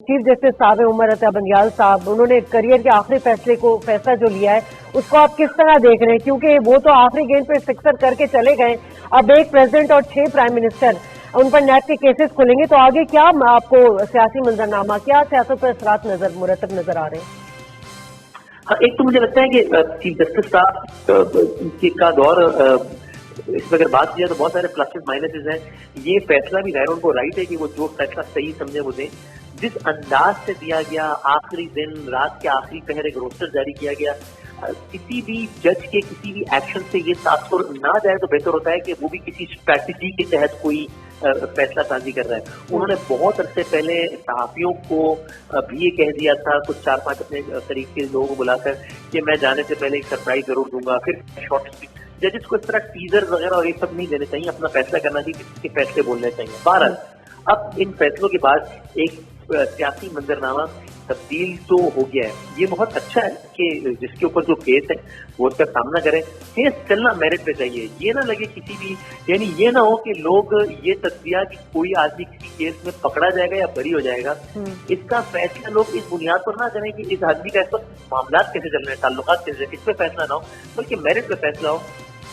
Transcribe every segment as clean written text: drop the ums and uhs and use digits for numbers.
Chief justice صاحب عمر عطا بندیال صاحب، انہوں نے کریئر کے آخری فیصلہ جو لیا ہے اس کو آپ کس طرح دیکھ رہے ہیں؟ کیونکہ وہ تو آخری گیند پہ سکسر کر کے چلے گئے، اب ایک پریزیڈنٹ اور 6 پرائم منسٹر ان پر نیب کے کیسز کھلیں گے، تو آگے کیا آپ کو سیاسی منظرنامہ، کیا سیاست پر اثرات مرتب نظر آ رہے ہیں؟ ہاں، ایک تو مجھے لگتا ہے کہ چیف جسٹس صاحب کا دور، اس میں اگر بات کی جائے تو بہت سارے پلسز مائنسز ہیں. یہ فیصلہ بھی غیر ان کو رائٹ ہے کہ وہ جو فیصلہ صحیح سمجھے وہ دیں. جس انداز سے دیا گیا، آخری دن رات کے آخری پہر ایک روسٹر جاری کیا گیا، کسی بھی جج کے کسی بھی ایکشن سے یہ تاثر نہ جائے تو بہتر ہوتا ہے کہ وہ بھی کسی اسٹریٹجی کے تحت کوئی فیصلہ سازی کر رہا ہے. انہوں نے بہت عرصے پہلے صحافیوں کو بھی یہ کہہ دیا تھا، کچھ 4-5 اپنے قریب کے لوگوں کو بلا کر، کہ میں جانے سے پہلے ایک سرپرائز ضرور دوں گا. پھر شارٹ ججز کو اس طرح ٹیزر وغیرہ اور یہ سب نہیں دینے چاہیے، اپنا فیصلہ کرنا چاہیے، کسی کے فیصلے بولنے چاہیے. بہرحال اب ان فیصلوں کے بعد ایک سیاسی منظرنامہ تبدیل تو ہو گیا ہے. یہ بہت اچھا ہے کہ جس کے اوپر جو کیس ہے وہ اس کا سامنا کریں. کیس چلنا میرٹ پہ چاہیے، یہ نہ لگے کسی بھی، یعنی یہ نہ ہو کہ لوگ یہ تصویہ کہ کوئی آدمی کسی کیس میں پکڑا جائے گا یا بری ہو جائے گا، اس کا فیصلہ لوگ اس بنیاد پر نہ کریں کہ اس آدمی کا اس وقت معاملات کیسے چل رہے ہیں، تعلقات کیسے، اس پہ فیصلہ نہ ہو بلکہ میرٹ پہ فیصلہ ہو،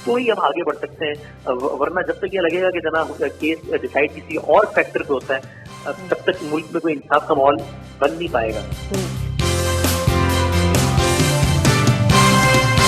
تو ہی ہم آگے بڑھ سکتے ہیں. ورنہ جب تک یہ لگے گا کہ جناب کیس ڈیسائیڈ کسی اور فیکٹر پہ ہوتا ہے، تب تک ملک میں کوئی انصاف کا ماحول بن نہیں پائے گا.